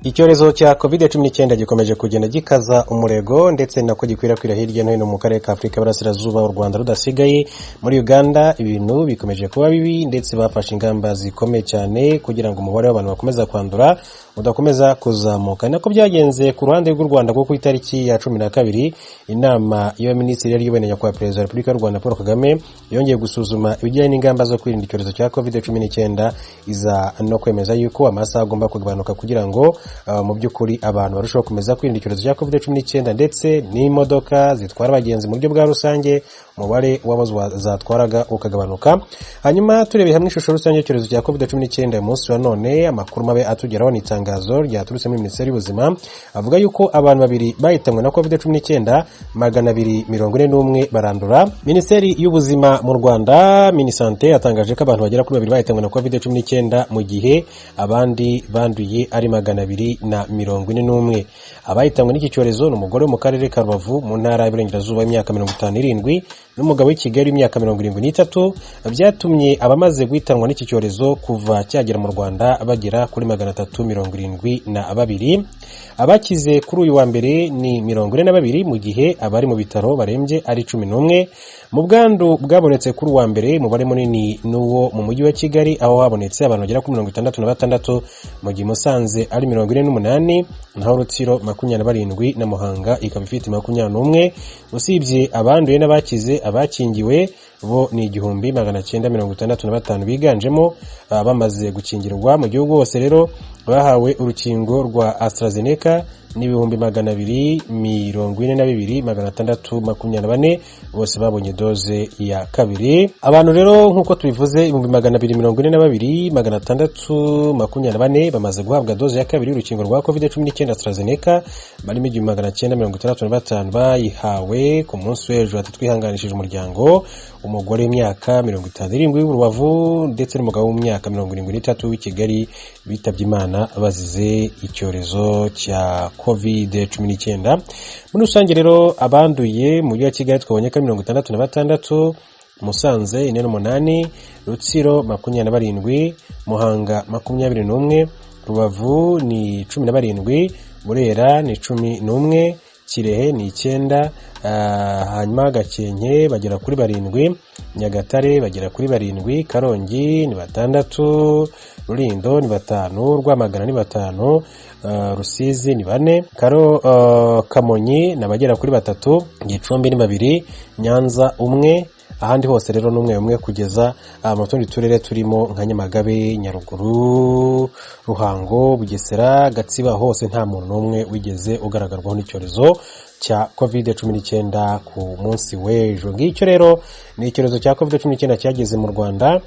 Icyorezo cya COVID-19 gikomeje kugenda gikaza umurego ndetse nako gikwirakwira hirya no hino mu karere ka Afrika y'Iburasirazuba, u Rwanda rudasigaye. Muri Uganda ibintu bikomeje kuba bibi ndetse bafashe ingamba zikomeye cyane kugira ngo umubare w'abantu bakomeza kwandura udakomeza kuzamuka. Nako byagenze ku ruhande rw'u Rwanda kuko ku itariki ya 12 inama y'abaminisitiri yari yiboneye kwa Perezida wa Repubulika y'u Rwanda Paul Kagame yongeye gusuzuma ibijyanye n'ingamba zo kwirinda icyorezo cya COVID-19 iza no kwemeza yuko amasaha agomba kugabanuka kugira ngo mu by'ukuri abantu barushaho kumeza kwirinda icyorezo cya COVID-19 ndetse n'imodoka zitwara abagenzi mu buryo bwa rusange umubare w'abo zatwaraga ukagabanuka. Hanyuma turebe hamwe ishusho rusange y'icyorezo cya COVID-19 umunsi wa none, amakuru mabe atugeraho ni itangazo ryaturutse muri Minisiteri y'Ubuzima avuga yuko abantu babiri bahitanwe na COVID-19 241 barandura. Minisiteri y'Ubuzima mu Rwanda Minisante yatangaje ko abantu bagera kuri 2 bahitanwe na COVID-19 mu gihe abandi banduye ari 241. Abahitanwe n'iki cyorezo ni umugore wo mu karere ka Rubavu mu ntara y'Iburengerazuba y'imyaka 57 n'umugabo w'i Kigali w'imyaka 73. Byatumye abamaze guhitanwa n'iki cyorezo kuva cyagera mu Rwanda bagera kuri 372. Abakize kuri uyu wa mbere ni 42 mu gihe abari mu bitaro barembye ari 11. Mu bwandu bwabonetse kuri uwa mbere umubare munini n'uwo mu mujyi wa Kigali aho habonetse abantu bagera kuri 66, mu gihe Musanze ari 48, naho Rutsiro 27 na Muhanga ikaba ifite 21. Usibye abanduye n'abakize, abakingiwe bo ni 1965 biganjemo bamaze gukingirwa mu gihugu hose. Rero bahawe urukingo rwa AstraZeneca ni 242,624 bose babonye doze ya kabiri. Abantu rero nkuko tubivuze 242,624 bamaze guhabwa doze ya kabiri urukingo rwa COVID-19 AstraZeneca, barimo 965 bayihawe ku munsi w'ejo. Twihanganishije umuryango umugore w'imyaka 57 w'Urubavu ndetse n'umugabo w'imyaka 73 w'i Kigali bitabye Imana bazize icyorezo cya COVID-19. Muri rusange rero abanduye mu mujyi wa Kigali twabonye ko 66, Musanze 48, Rutsiro 27, Muhanga 21, Rubavu ni 17, Burera ni 11, Kirehe ni 9, hanyuma Gakenke bagera kuri 7, Nyagatare bagera kuri 7, Karongi ni 6, Rulindo ni 5, Rwamagana ni 5, Rusizi ni 4, Kamonyi nabagera kuri 3, Gicumbi ni 2, Nyanza 1, ahandi hose rero n'umwe kugeza mu tundi turere turimo nka Nyamagabe, Nyaruguru, Ruhango, Bugesera, Gatsiba hose nta muntu n'umwe wigeze ugaragarwaho n'icyorezo cya COVID-19 ku munsi w'ejo. Ngicyo rero ni icyorezo cya COVID-19 cyageze mu Rwanda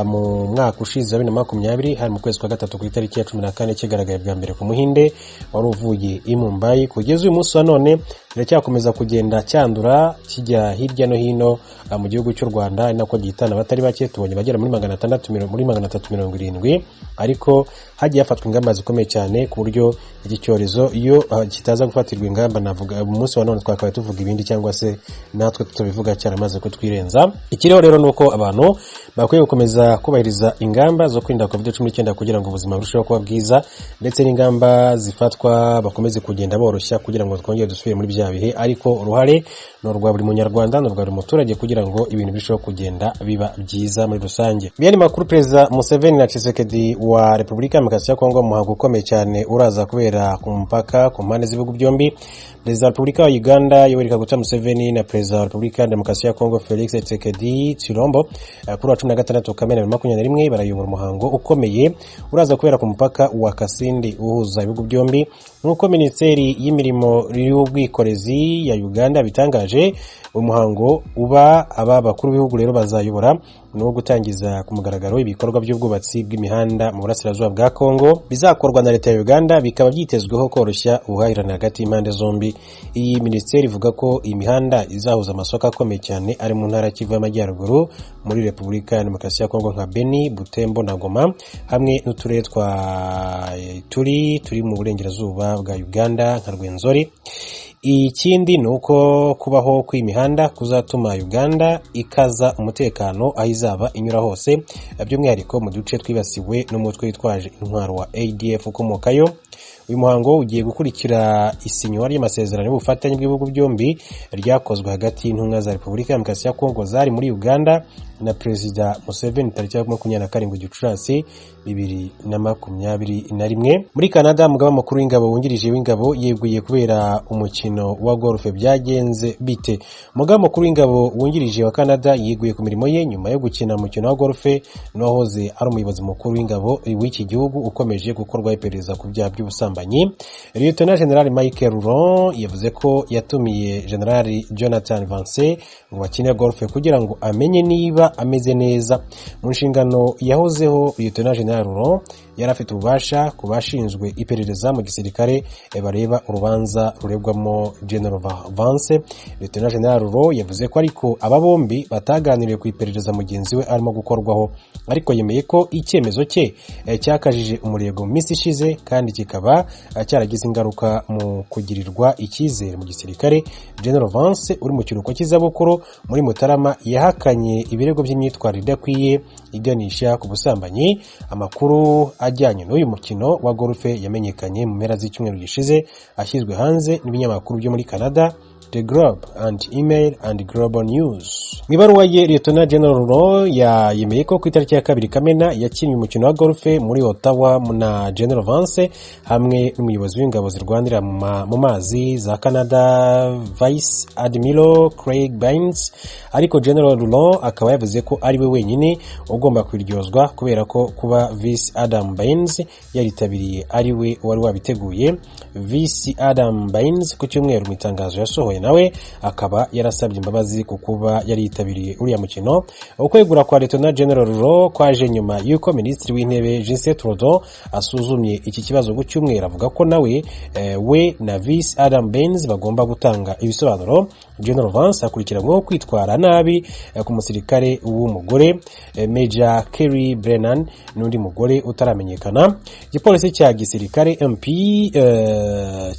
mu mwaka ushize 2020 hari mu kwezi kwa gatatu ku itariki ya 14 kigaragaye bwa mbere ku Muhinde wari uvuye i Mumbai. Kugeza uyu munsi wa none kiracyakomeza kugenda cyandura kijya hirya no hino mu gihugu cy'u Rwanda, nako gihitana batari bake, tubonye bagera muri 370, ariko hagiye hafatwa ingamba zikomeye cyane ku buryo iki cyorezo iyo kitaza gufatirwa ingamba navuga umunsi wa none twakabaye tuvuga ibindi cyangwa se natwe tubivuga cyaramaze ko twirenza. Ikiriho rero nuko abantu bakwiye gukomeza kubahiriza ingamba zo kwirinda COVID-19 kugira ngo ubuzima burusheho kuba bwiza, ndetse n'ingamba zifatwa bakomeze kugenda boroshya kugira ngo twongere dusubire muri bya bihe, ariko uruhare no rwa buri munyarwanda no rwa buri muturage kugira ngo ibintu birusheho kugenda biba byiza muri rusange. Byari makuru Perezida Museveni na Tshisekedi wa Repubulika ya Demokarasi ya Kongo muhango ukomeye cyane uraza kubera ku mpaka ku mpande z'ibihugu byombi. Perezida wa Repubulika wa Uganda Yoweri Kaguta Museveni na Perezida wa Repubulika ya Demokarasi ya Kongo Felix Tshisekedi Tshilombo kuri wa 16 Kamena 2021 barayobora umuhango ukomeye uraza kubera ku mpaka wa Kasindi uhuza ibihugu byombi. Nkuko Minisiteri y'Imirimo y'Ubwikorezi ya Uganda bitangaje, umuhango uba aba bakuru b'ibihugu rero bazayobora no gutangiza ku mugaragaro ibikorwa by'ubwubatsi bw'imihanda mu burasirazuba bwa Kongo bizakorwa na leta ya Uganda, bikaba byitezweho koroshya ubuhahirane hagati y'impande zombi. Iyi minisiteri ivuga ko imihanda izahuza amasoko akomeye cyane ari mu ntara Kivu y'Amajyaruguru muri Repubulika ya Demokarasi ya Kongo nka Beni, Butembo na Goma, hamwe n'uturere turi mu burengerazuba bwa Uganda nka Rwenzori. Ikindi nuko kubaho kw'imihanda kuzatuma Uganda ikaza umutekano aho izaba inyura hose, by'umwihariko mu duce twibasiwe n'umutwe witwaje intwaro wa ADF ukomokayo. uyu muhango ugiye gukurikira isinywa ry'amasezerano y'ubufatanye bw'ibihugu byombi ryakozwe hagati y'intumwa za Repubulika ya Demokarasi ya Kongo zari muri Uganda na Perezida Museveni tariki ya 27 Gicurasi 2021. Muri Canada umugaba mukuru w'ingabo wungirije w'ingabo yeguye kubera umukino wa golf. Byagenze bite? Umugaba mukuru w'ingabo wungirije wa Canada yeguye ku mirimo ye nyuma yo gukina umukino wa golf n'uwahoze ari umuyobozi mukuru w'ingabo w'iki gihugu ukomeje gukorwa iperereza ku byaha by'ubusambanyi. Lieutenant General Michael Ron yavuze ko yatumiye General Jonathan Vance ngo bakine golf kugira ngo amenye niba ameze neza. Mu nshingano yahozeho Lieutenant General Ron yarafite ububasha ku bashinzwe iperereza mu gisirikare bareba urubanza rurebwamo General Vance. Lieutenant General Ron yavuze ko ariko aba bombi bataganiriye ku iperereza mugenzi we arimo gukorwaho, ariko yemeye ko icyemezo cye cyakajije umurego mu minsi ishize kandi kikaba cyaragize ingaruka mu kugirirwa icyizere mu gisirikare. General Vance uri mu kiruhuko cy'izabukuru muri Mutarama yahakanye ibirego by'imyitwarire idakwiye iganisha ku busambanyi. Amakuru ajyanye n'uyu mukino wa golf yamenyekanye mu mpera z'icyumweru gishize ashyizwe hanze n'ibinyamakuru byo muri Canada, The Globe and Email and Global News. Mu ibaruwa ye Lieutenant General Ron yemeye ko ku itariki ya 2 Kamena yakinnye umukino wa golf muri Ottawa na General Vance hamwe n'umuyobozi w'ingabo zirwanira mu mazi za Canada Vice Admiral Craig Baines, ariko General Ron akaba yavuze ko ari we wenyine ugomba kwiryozwa kubera ko kuba Vice Adam Baines yaritabiriye ari we wari wabiteguye. Vice Adam Baines ku cyumweru mu itangazo yasohoye nawe akaba yarasabye imbabazi ku kuba yari yitabiriye uriya mukino. Ukwegura kwa Lieutenant General Ron kwaje nyuma y'uko Minisitiri w'Intebe Justin Trudeau asuzumye iki kibazo ku cyumweru, avuga ko nawe we na Vice Adam Baines bagomba gutanga ibisobanuro. General Vance akurikiranyweho kwitwara nabi ku musirikare w'umugore Major Kerry Brennan n'undi mugore utaramenyekana. Igipolisi cya gisirikare MP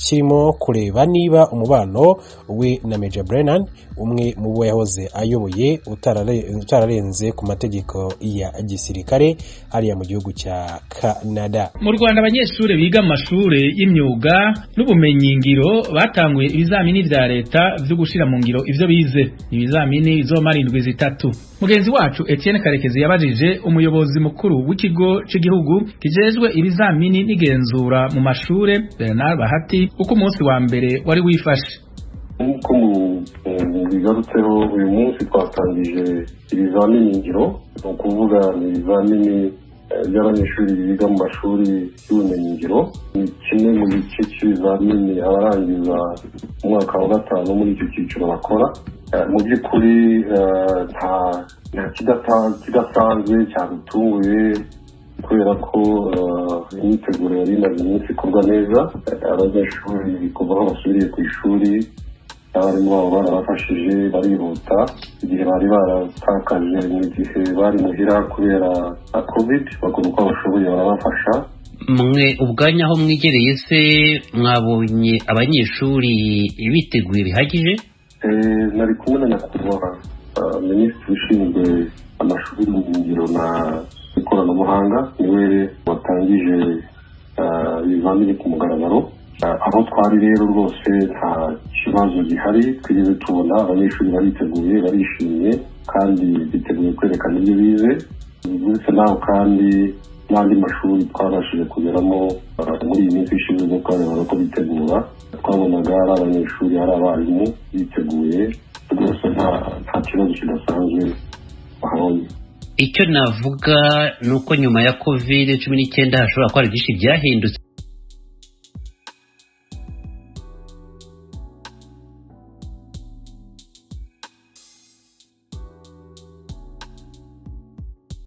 kirimo kureba niba umubano we na Major Brennan, umwe mu bo yahoze ayoboye, utararenze ku mategeko ya gisirikare hariya mu gihugu cya Canada. Mu Rwanda abanyeshuri biga mu mashuri y'imyuga n'ubumenyi ngiro batanguye ibizamini bya leta byo gushira mu ngiro ivyo bize. Ibizamini bizomara 3. Mugenzi wacu Etienne Karekezi yabajije umuyobozi mukuru w'ikigo cy'igihugu kijejwe ibizamini n'igenzura mu mashure Bernard Bahati uko umunsi wa mbere wari wifashe. Uko bigarutseho uyu munsi twatangije ibizamini ngiro, ni ukuvuga ni ibizamini by'abanyeshuri biga mu mashuri y'ubumenyi ngiro. Ni kimwe mu gice cy'ibizamini abarangiza umwaka wa 5 muri icyo cyiciro bakora. Mu by'ukuri nta kidasanzwe cyadutunguye kubera ko imyiteguro yari imaze iminsi ikorwa neza. Abanyeshuri kuva aho basubiriye ku ishuri abarimu babo barabafashije barihuta igihe bari baratakaje mu gihe bari muhira kubera COVID, bakora uko bashoboye barabafasha. Mwe ubwanya aho mwigereye se mwabonye abanyeshuri biteguye bihagije? Nari kumwe na nyakubahwa Minisitiri ushinzwe amashuri y'ubumenyingiro na ikoranabuhanga, niwe watangije ibizamini ku mugaragaro. Aho twari rero rwose nta kibazo gihari, twigeze tubona abanyeshuri bariteguye barishimye kandi biteguye kwerekana ibyo bize. Ndetse naho kandi n'andi mashuri twabashije kugeramo muri iyi minsi ishize zo twareba ko bitegura, twabonaga ari abanyeshuri ari abarimu biteguye rwose nta kibazo kidasanzwe bahabonye. Icyo navuga nuko nyuma ya COVID-19 hashobora kuba byinshi byahindutse.